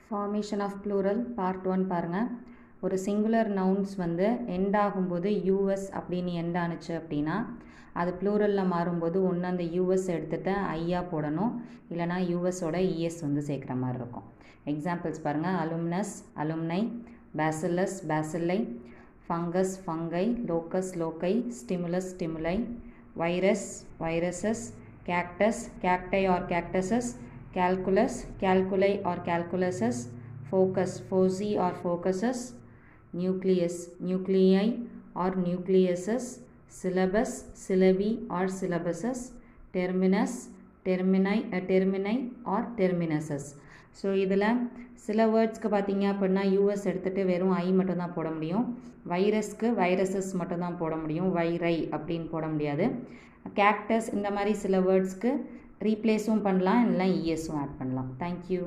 Formation of plural part 1 பாருங்கள். ஒரு singular nouns வந்து எண்ட் ஆகும்போது யூஎஸ் அப்படின்னு எண்ட் ஆணுச்சு அப்படின்னா அது ப்ளூரலில் மாறும்போது ஒன்று அந்த யூஎஸ் எடுத்துகிட்டு ஐயா போடணும், இல்லைனா யூஎஸோட இஎஸ் வந்து சேர்க்குற மாதிரி இருக்கும். எக்ஸாம்பிள்ஸ் பாருங்கள். Alumnus alumni, bacillus bacilli, fungus fungi, locus loci, stimulus stimuli, virus viruses, cactus cacti or cactuses, calculus calculi or calculuses, focus foci or focuses, nucleus nuclei or nucleuses, syllabus syllabi or syllabuses, terminus termini or terminuses. So இதில் சில வேர்ட்ஸ்க்கு பார்த்தீங்க அப்படின்னா US எடுத்துகிட்டு வெறும் ஐ மட்டும் தான் போட முடியும். வைரஸ்க்கு வைரஸஸ் மட்டும் தான் போட முடியும், வைரை அப்படின்னு போட முடியாது. கேக்டஸ் இந்த மாதிரி சில வேர்ட்ஸ்க்கு ரீப்ளேஸும் பண்ணலாம், இல்லை இஎஸும் ஆட் பண்ணலாம். தேங்க்யூ.